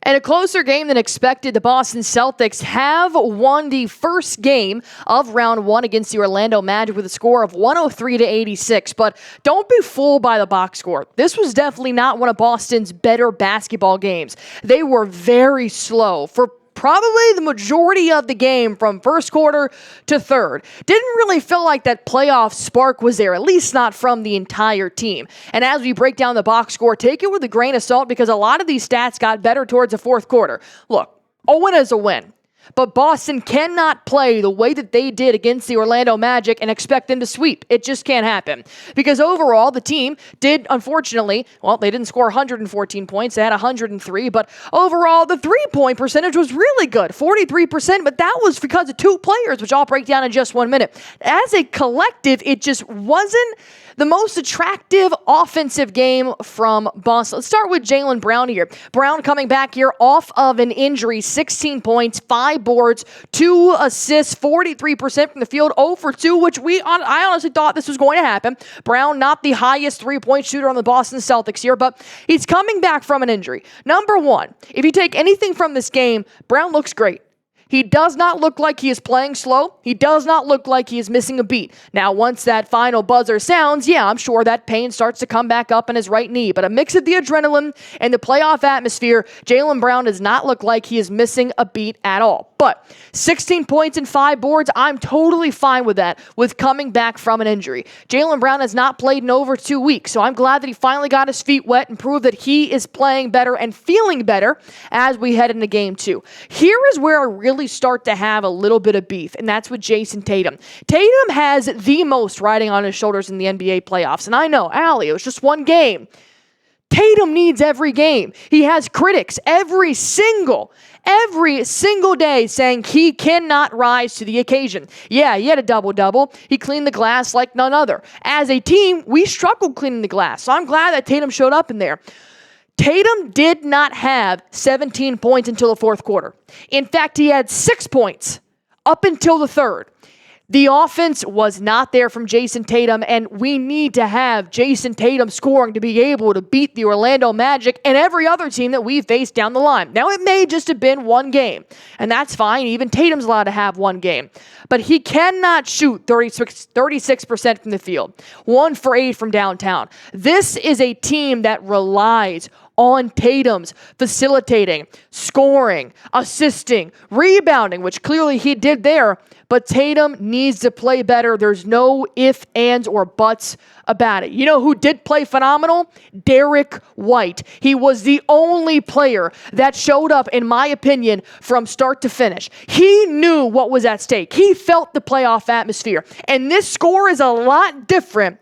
In a closer game than expected, the Boston Celtics have won the first game of round one against the Orlando Magic with a score of 103-86. But don't be fooled by the box score. This was definitely not one of Boston's better basketball games. They were very slow for probably the majority of the game from first quarter to third. Didn't really feel like that playoff spark was there, at least not from the entire team. And as we break down the box score, take it with a grain of salt because a lot of these stats got better towards the fourth quarter. Look, a win is a win. But Boston cannot play the way that they did against the Orlando Magic and expect them to sweep. It just can't happen. Because overall, the team did, unfortunately, well, they didn't score 114 points. They had 103. But overall, the three-point percentage was really good, 43%. But that was because of two players, which I'll break down in just 1 minute. As a collective, it just wasn't the most attractive offensive game from Boston. Let's start with Jaylen Brown here. Brown coming back here off of an injury, 16 points, 5 boards, 2 assists, 43% from the field, 0 for 2, which I honestly thought this was going to happen. Brown, not the highest three-point shooter on the Boston Celtics here, but he's coming back from an injury. Number one, if you take anything from this game, Brown looks great. He does not look like he is playing slow. He does not look like he is missing a beat. Now, once that final buzzer sounds, yeah, I'm sure that pain starts to come back up in his right knee. But a mix of the adrenaline and the playoff atmosphere, Jaylen Brown does not look like he is missing a beat at all. But 16 points and 5 boards, I'm totally fine with that, with coming back from an injury. Jaylen Brown has not played in over 2 weeks, so I'm glad that he finally got his feet wet and proved that he is playing better and feeling better as we head into game 2. Here is where I really start to have a little bit of beef, and that's with Jayson Tatum. Tatum has the most riding on his shoulders in the NBA playoffs, and I know, Allie, it was just one game. Tatum needs every game. He has critics every single day saying he cannot rise to the occasion. Yeah, he had a double-double. He cleaned the glass like none other. As a team, we struggled cleaning the glass, so I'm glad that Tatum showed up in there. Tatum did not have 17 points until the fourth quarter. In fact, he had 6 points up until the third. The offense was not there from Jayson Tatum, and we need to have Jayson Tatum scoring to be able to beat the Orlando Magic and every other team that we faced down the line. Now, it may just have been one game, and that's fine. Even Tatum's allowed to have one game. But he cannot shoot 36% from the field, 1 for 8 from downtown. This is a team that relies on Tatum's facilitating, scoring, assisting, rebounding, which clearly he did there, but Tatum needs to play better. There's no ifs, ands, or buts about it. You know who did play phenomenal? Derrick White. He was the only player that showed up, in my opinion, from start to finish. He knew what was at stake. He felt the playoff atmosphere. And this score is a lot different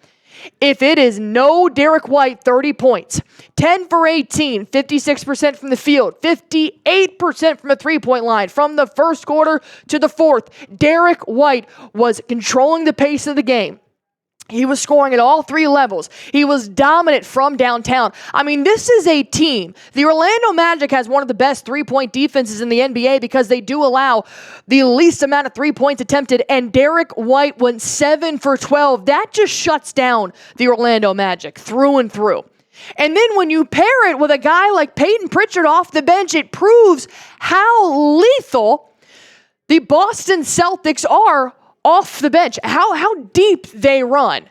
if it is no Derrick White 30 points, 10 for 18, 56% from the field, 58% from the three-point line. From the first quarter to the fourth, Derrick White was controlling the pace of the game. He was scoring at all 3 levels. He was dominant from downtown. I mean, this is a team. The Orlando Magic has one of the best three-point defenses in the NBA because they do allow the least amount of 3 points attempted, and Derrick White went 7 for 12. That just shuts down the Orlando Magic through and through. And then when you pair it with a guy like Payton Pritchard off the bench, it proves how lethal the Boston Celtics are off the bench, how deep they run.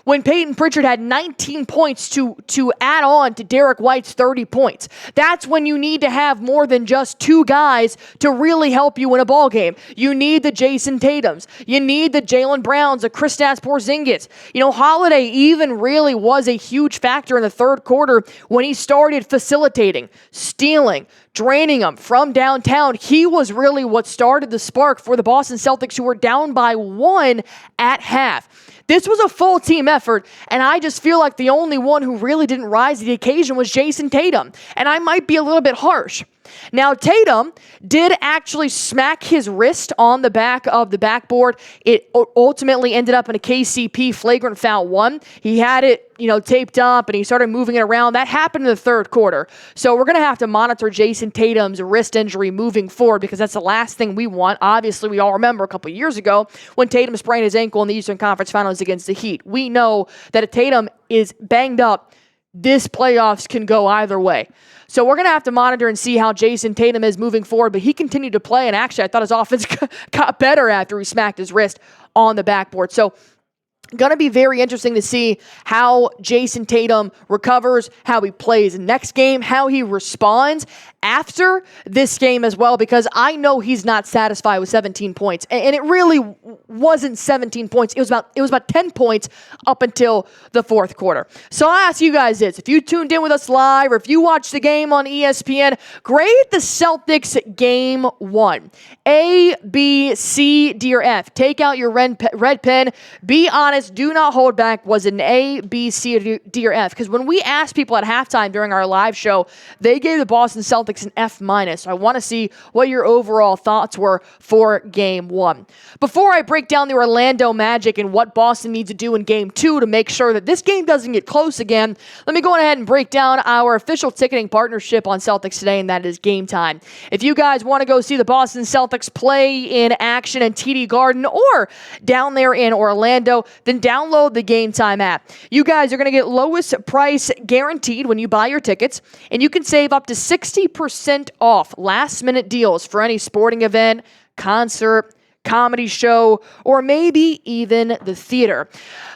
When Payton Pritchard had 19 points to add on to Derrick White's 30 points. That's when you need to have more than just 2 guys to really help you win a ball game. You need the Jayson Tatums. You need the Jaylen Browns, the Kristaps Porzingis. You know, Holiday even really was a huge factor in the third quarter when he started facilitating, stealing, draining them from downtown. He was really what started the spark for the Boston Celtics, who were down by 1 at half. This was a full team effort, and I just feel like the only one who really didn't rise to the occasion was Jayson Tatum. And I might be a little bit harsh. Now, Tatum did actually smack his wrist on the back of the backboard. It ultimately ended up in a KCP flagrant foul 1. He had it, taped up, and he started moving it around. That happened in the third quarter. So we're going to have to monitor Jayson Tatum's wrist injury moving forward because that's the last thing we want. Obviously, we all remember a couple years ago when Tatum sprained his ankle in the Eastern Conference Finals against the Heat. We know that if Tatum is banged up, this playoffs can go either way. So we're going to have to monitor and see how Jayson Tatum is moving forward, but he continued to play, and actually I thought his offense got better after he smacked his wrist on the backboard. So going to be very interesting to see how Jayson Tatum recovers, how he plays next game, how he responds after this game as well, because I know he's not satisfied with 17 points. And it really wasn't 17 points. It was about 10 points up until the fourth quarter. So I'll ask you guys this. If you tuned in with us live or if you watched the game on ESPN, grade the Celtics game 1. A, B, C, D, or F. Take out your red pen. Be honest. Do not hold back. Was it an A, B, C, D, or F? Because when we asked people at halftime during our live show, they gave the Boston Celtics an F-. So I want to see what your overall thoughts were for game 1. Before I break down the Orlando Magic and what Boston needs to do in game 2 to make sure that this game doesn't get close again, let me go ahead and break down our official ticketing partnership on Celtics Today, and that is Game Time. If you guys want to go see the Boston Celtics play in action in TD Garden or down there in Orlando, then download the Game Time app. You guys are going to get lowest price guaranteed when you buy your tickets, and you can save up to 60% off last-minute deals for any sporting event, concert, comedy show, or maybe even the theater.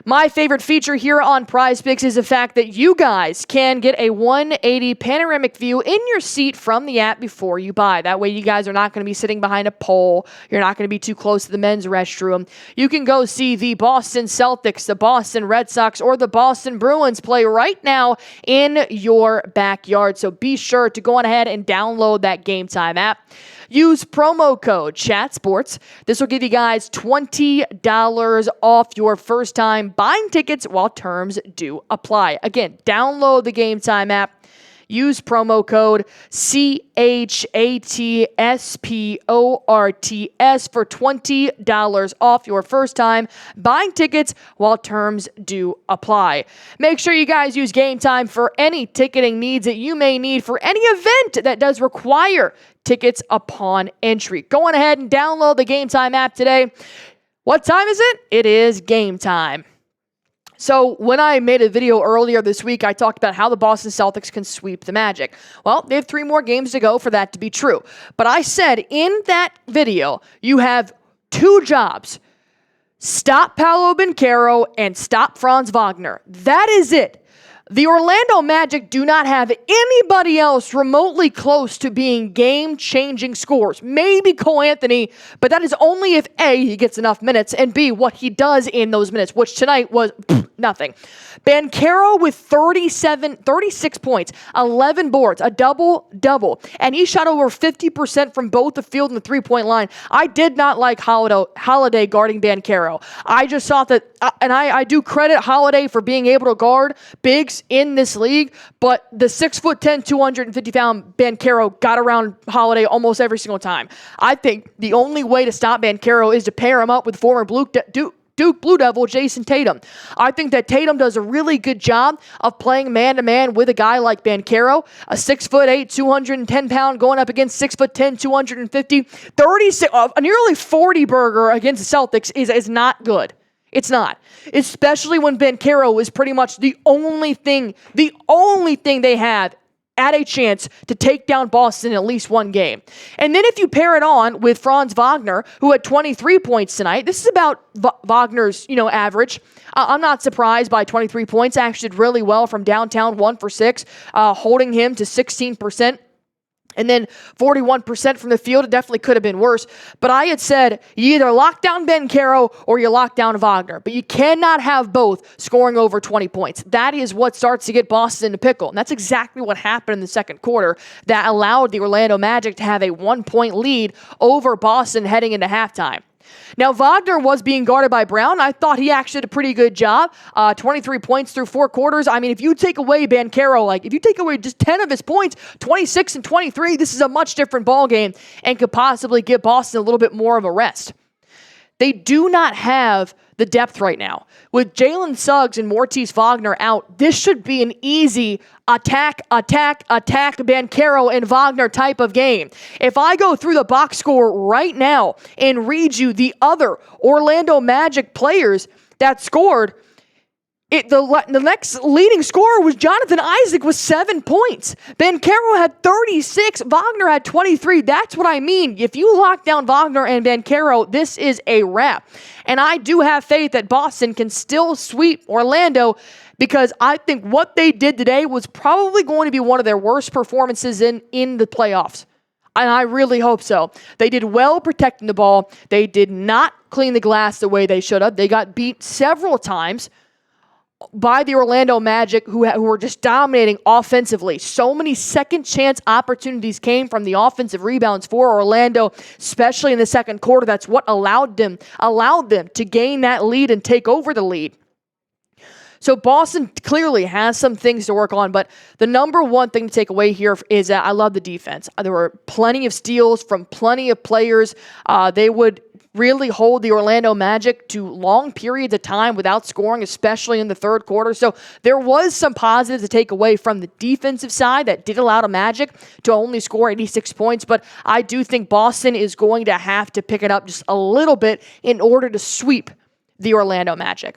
My favorite feature here on PrizePicks is the fact that you guys can get a 180 panoramic view in your seat from the app before you buy. That way you guys are not going to be sitting behind a pole. You're not going to be too close to the men's restroom. You can go see the Boston Celtics, the Boston Red Sox, or the Boston Bruins play right now in your backyard. So be sure to go on ahead and download that Game Time app. Use promo code CHATSPORTS. This will give you guys $20 off your first time buying tickets while terms do apply. Again, download the Game Time app. Use promo code CHATSPORTS for $20 off your first time buying tickets while terms do apply. Make sure you guys use Game Time for any ticketing needs that you may need for any event that does require tickets upon entry. Go on ahead and download the Game Time app today. What time is it? It is game time. So when I made a video earlier this week, I talked about how the Boston Celtics can sweep the Magic. Well, they have 3 more games to go for that to be true. But I said in that video, you have 2 jobs. Stop Paolo Banchero and stop Franz Wagner. That is it. The Orlando Magic do not have anybody else remotely close to being game-changing scorers. Maybe Cole Anthony, but that is only if A, he gets enough minutes, and B, what he does in those minutes, which tonight was nothing. Banchero with 36 points, 11 boards, a double-double, and he shot over 50% from both the field and the three-point line. I did not like Holiday guarding Banchero. I just thought that, and I do credit Holiday for being able to guard bigs in this league, but the 6'10", 250-pound Banchero got around Holiday almost every single time. I think the only way to stop Banchero is to pair him up with former Duke Blue Devil Jayson Tatum. I think that Tatum does a really good job of playing man-to-man with a guy like Banchero, a 6'8", 210-pound going up against 6'10", 250, 36, a nearly 40 burger against the Celtics is not good. It's not. Especially when Banchero is pretty much the only thing they have at a chance to take down Boston in at least one game. And then if you pair it on with Franz Wagner, who had 23 points tonight, this is about Wagner's, average. I'm not surprised by 23 points. Actually did really well from downtown, 1 for 6, holding him to 16%. And then 41% from the field. It definitely could have been worse. But I had said you either lock down Banchero or you lock down Wagner. But you cannot have both scoring over 20 points. That is what starts to get Boston in a pickle. And that's exactly what happened in the second quarter that allowed the Orlando Magic to have a 1-point lead over Boston heading into halftime. Now, Wagner was being guarded by Brown. I thought he actually did a pretty good job. 23 points through 4 quarters. I mean, if you take away Banchero, if you take away just 10 of his points, 26 and 23, this is a much different ball game and could possibly give Boston a little bit more of a rest. They do not have the depth right now. With Jalen Suggs and Moritz Wagner out, this should be an easy attack Banchero and Wagner type of game. If I go through the box score right now and read you the other Orlando Magic players that scored, The next leading scorer was Jonathan Isaac with 7 points. Banchero had 36. Wagner had 23. That's what I mean. If you lock down Wagner and Banchero, this is a wrap. And I do have faith that Boston can still sweep Orlando, because I think what they did today was probably going to be one of their worst performances in the playoffs. And I really hope so. They did well protecting the ball. They did not clean the glass the way they should have. They got beat several times by the Orlando Magic, who were just dominating offensively. So many second chance opportunities came from the offensive rebounds for Orlando, especially in the second quarter. That's what allowed them to gain that lead and take over the lead. So Boston clearly has some things to work on, but the number one thing to take away here is that I love the defense. There were plenty of steals from plenty of players. They would really hold the Orlando Magic to long periods of time without scoring, especially in the third quarter. So there was some positives to take away from the defensive side that did allow the Magic to only score 86 points. But I do think Boston is going to have to pick it up just a little bit in order to sweep the Orlando Magic.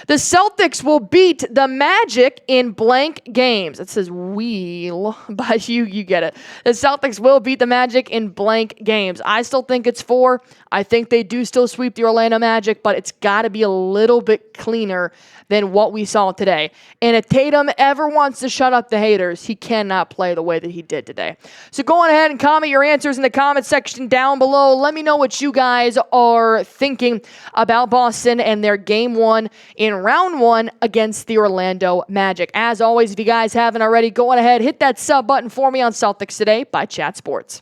The Celtics will beat the Magic in blank games. It says "will," but you get it. The Celtics will beat the Magic in blank games. I still think it's 4. I think they do still sweep the Orlando Magic, but it's got to be a little bit cleaner than what we saw today. And if Tatum ever wants to shut up the haters, he cannot play the way that he did today. So go on ahead and comment your answers in the comment section down below. Let me know what you guys are thinking about Boston and their game 1 in round 1 against the Orlando Magic. As always, if you guys haven't already, go on ahead, hit that sub button for me on Celtics Today by Chat Sports.